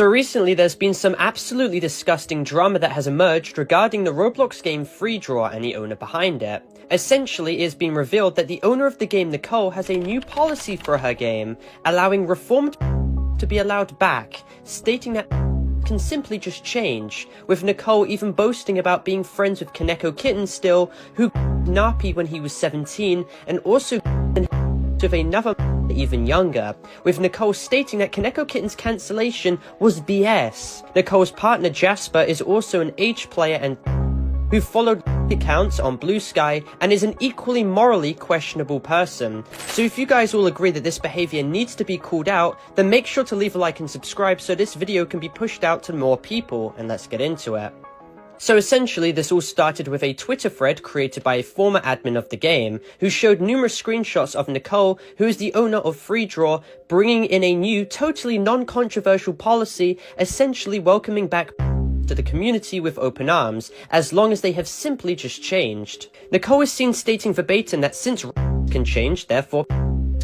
So recently there's been some absolutely disgusting drama that has emerged regarding the Roblox game FreeDraw and the owner behind it. Essentially, it has been revealed that the owner of the game, Nicole, has a new policy for her game, allowing reformed to be allowed back, stating that can simply just change, with Nicole even boasting about being friends with Kaneko Kitten still, who Nappy when he was 17, and also with another even younger, with Nicole stating that Kaneko Kitten's cancellation was BS. Nicole's partner Jasper is also an age player and who followed accounts on Blue Sky and is an equally morally questionable person. So if you guys all agree that this behavior needs to be called out, then make sure to leave a like and subscribe so this video can be pushed out to more people, and let's get into it. So essentially, this all started with a Twitter thread created by a former admin of the game, who showed numerous screenshots of Nicole, who is the owner of FreeDraw, bringing in a new, totally non-controversial policy, essentially welcoming back to the community with open arms, as long as they have simply just changed. Nicole is seen stating verbatim that since can change, therefore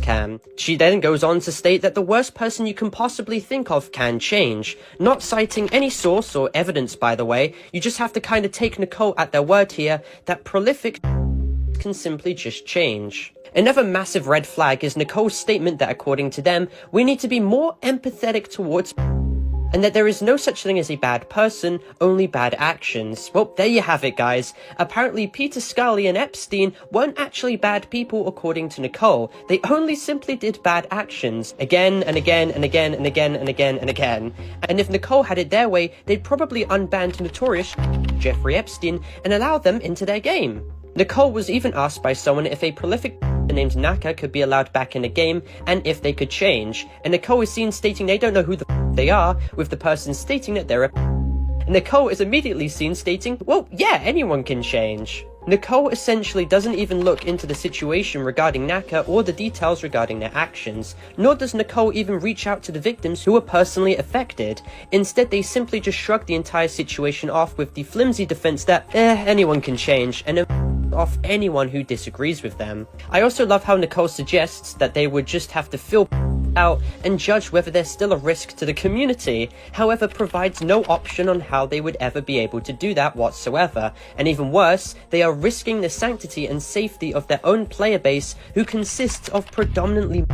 can. She then goes on to state that the worst person you can possibly think of can change, not citing any source or evidence, by the way. You just have to kind of take Nicole at their word here, that prolific can simply just change. Another massive red flag is Nicole's statement that according to them, we need to be more empathetic towards and that there is no such thing as a bad person, only bad actions. Well, there you have it, guys. Apparently, Peter Scully and Epstein weren't actually bad people according to Nicole. They only simply did bad actions, again and again and again and again and again and again. And if Nicole had it their way, they'd probably unban notorious Jeffrey Epstein and allow them into their game. Nicole was even asked by someone if a prolific named Naka could be allowed back in a game and if they could change, and Nicole is seen stating they don't know who the they are, with the person stating that they're and Nicole is immediately seen stating, well, yeah, anyone can change. Nicole essentially doesn't even look into the situation regarding Naka or the details regarding their actions, nor does Nicole even reach out to the victims who were personally affected. Instead, they simply just shrug the entire situation off with the flimsy defense that, anyone can change, and off anyone who disagrees with them. I also love how Nicole suggests that they would just have to fill out and judge whether they're still a risk to the community, however provides no option on how they would ever be able to do that whatsoever, and even worse, they are risking the sanctity and safety of their own player base, who consists of predominantly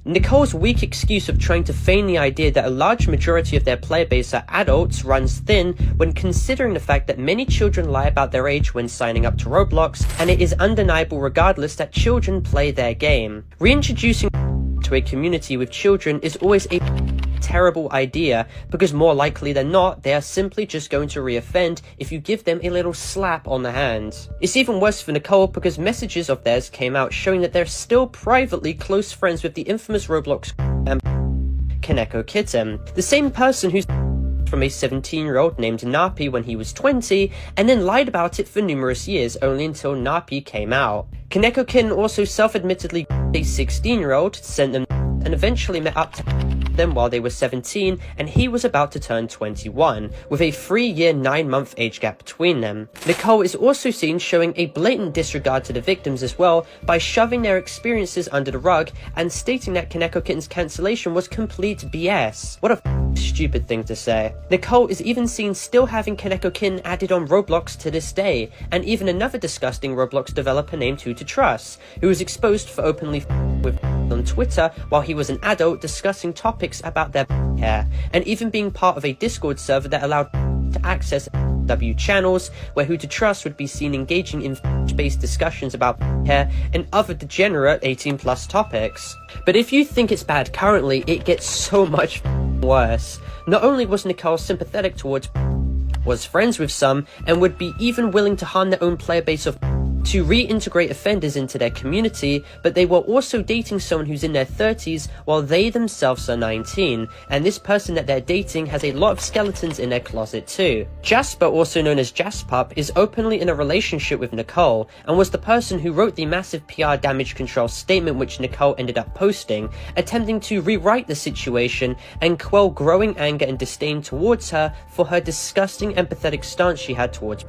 Nicole's weak excuse of trying to feign the idea that a large majority of their player base are adults runs thin when considering the fact that many children lie about their age when signing up to Roblox, and it is undeniable regardless that children play their game. Reintroducing to a community with children is always a terrible idea, because more likely than not, they are simply just going to reoffend if you give them a little slap on the hand. It's even worse for Nicole because messages of theirs came out showing that they're still privately close friends with the infamous Roblox Kaneko Kitten, the same person who's from a 17-year-old named Nappy when he was 20, and then lied about it for numerous years, only until Nappy came out. Kaneko Kitten also self-admittedly a 16-year-old, sent them and eventually met up to them while they were 17 and he was about to turn 21, with a 3-year 9-month age gap between them. Nicole is also seen showing a blatant disregard to the victims as well by shoving their experiences under the rug and stating that Kaneko Kitten's cancellation was complete BS. What a stupid thing to say. Nicole is even seen still having Kaneko Kitten added on Roblox to this day, and even another disgusting Roblox developer named Who to Trust, who was exposed for openly with on Twitter while he was an adult discussing topics about their hair, and even being part of a Discord server that allowed to access W channels, where Who to Trust would be seen engaging in based discussions about hair and other degenerate 18+ topics. But if you think it's bad currently, it gets so much worse. Not only was Nicole sympathetic towards, was friends with some, and would be even willing to harm their own player base of to reintegrate offenders into their community, but they were also dating someone who's in their 30s while they themselves are 19, and this person that they're dating has a lot of skeletons in their closet too. Jasper, also known as Jaspup, is openly in a relationship with Nicole, and was the person who wrote the massive PR damage control statement which Nicole ended up posting, attempting to rewrite the situation and quell growing anger and disdain towards her for her disgusting empathetic stance she had towards.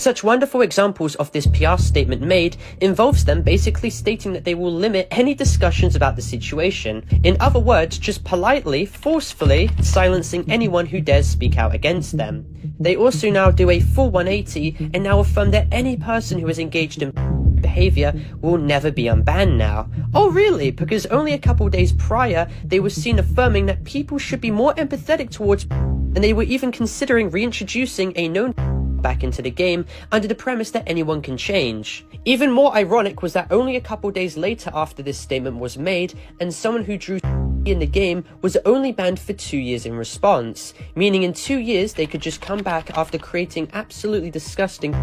Such wonderful examples of this PR statement made involves them basically stating that they will limit any discussions about the situation. In other words, just politely, forcefully silencing anyone who dares speak out against them. They also now do a full 180 and now affirm that any person who is engaged in behavior will never be unbanned now. Oh really? Because only a couple days prior, they were seen affirming that people should be more empathetic towards, and they were even considering reintroducing a known back into the game under the premise that anyone can change. Even more ironic was that only a couple days later after this statement was made, and someone who drew in the game was only banned for 2 years in response, meaning in 2 years they could just come back after creating absolutely disgusting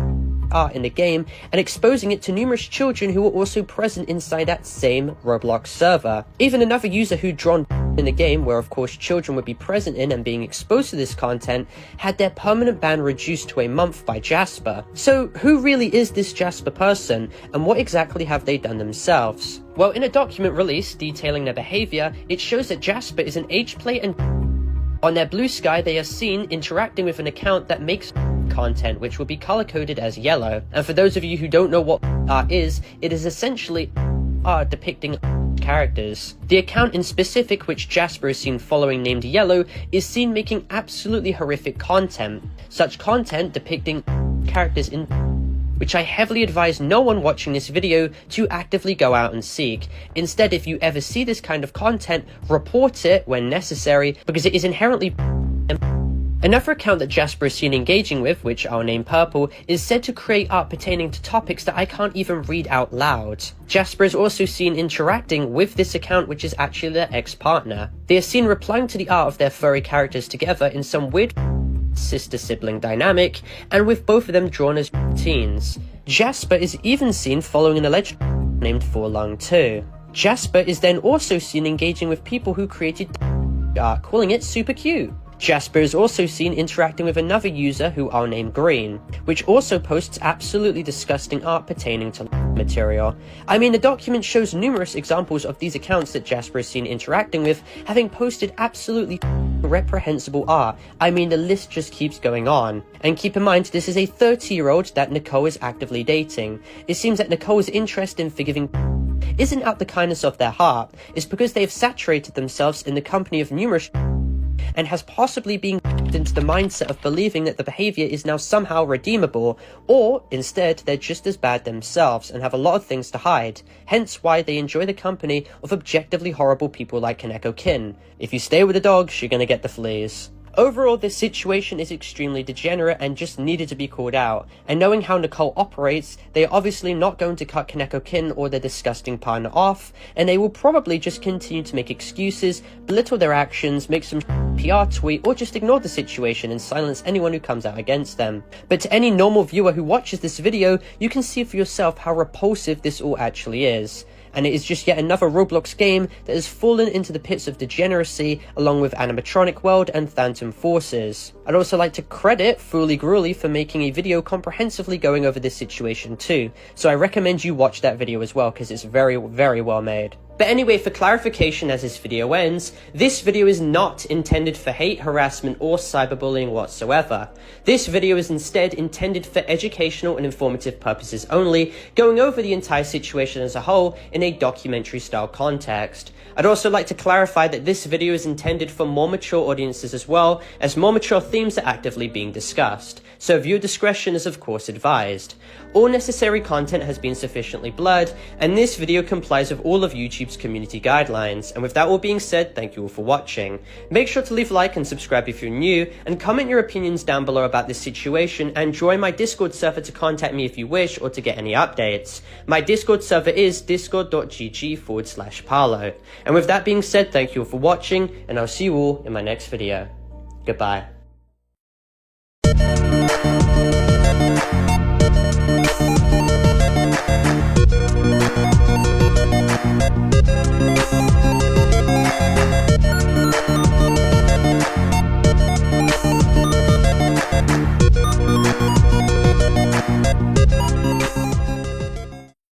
art in the game and exposing it to numerous children who were also present inside that same Roblox server. Even another user who'd drawn in the game, where of course children would be present in and being exposed to this content, had their permanent ban reduced to a month by Jasper. So who really is this Jasper person, and what exactly have they done themselves? Well, in a document released detailing their behavior, it shows that Jasper is an age play, and on their Blue Sky they are seen interacting with an account that makes content, which will be color-coded as yellow. And for those of you who don't know what art is, it is essentially art depicting characters. The account in specific, which Jasper is seen following, named Yellow, is seen making absolutely horrific content. Such content depicting characters in which I heavily advise no one watching this video to actively go out and seek. Instead, if you ever see this kind of content, report it when necessary, because it is inherently. Another account that Jasper is seen engaging with, which I'll name Purple, is said to create art pertaining to topics that I can't even read out loud. Jasper is also seen interacting with this account, which is actually their ex-partner. They are seen replying to the art of their furry characters together in some weird sister-sibling dynamic, and with both of them drawn as teens. Jasper is even seen following an alleged named Forlong 2. Jasper is then also seen engaging with people who created art, calling it super cute. Jasper is also seen interacting with another user who I'll name Green, which also posts absolutely disgusting art pertaining to material. I mean, the document shows numerous examples of these accounts that Jasper is seen interacting with having posted absolutely reprehensible art. I mean, the list just keeps going on. And keep in mind, this is a 30-year-old that Nicole is actively dating. It seems that Nicole's interest in forgiving isn't out the kindness of their heart, it's because they have saturated themselves in the company of numerous and has possibly been into the mindset of believing that the behavior is now somehow redeemable, or instead they're just as bad themselves and have a lot of things to hide, hence why they enjoy the company of objectively horrible people like Kaneko Kin. If you stay with the dogs, you're gonna get the fleas. Overall, this situation is extremely degenerate and just needed to be called out, and knowing how Nicole operates, they are obviously not going to cut Kaneko Kin or their disgusting partner off, and they will probably just continue to make excuses, belittle their actions, make some PR tweet, or just ignore the situation and silence anyone who comes out against them. But to any normal viewer who watches this video, you can see for yourself how repulsive this all actually is. And it is just yet another Roblox game that has fallen into the pits of degeneracy along with Animatronic World and Phantom Forces. I'd also like to credit Fooly Gruely for making a video comprehensively going over this situation too, so I recommend you watch that video as well because it's very, very well made. But anyway, for clarification as this video ends, this video is not intended for hate, harassment, or cyberbullying whatsoever. This video is instead intended for educational and informative purposes only, going over the entire situation as a whole in a documentary style context. I'd also like to clarify that this video is intended for more mature audiences as well, as more mature themes are actively being discussed, so viewer discretion is of course advised. All necessary content has been sufficiently blurred, and this video complies with all of YouTube's community guidelines. And with that all being said, thank you all for watching. Make sure to leave a like and subscribe if you're new, and comment your opinions down below about this situation, and join my Discord server to contact me if you wish or to get any updates. My Discord server is discord.gg/Parlo. And with that being said, thank you all for watching, and I'll see you all in my next video. Goodbye.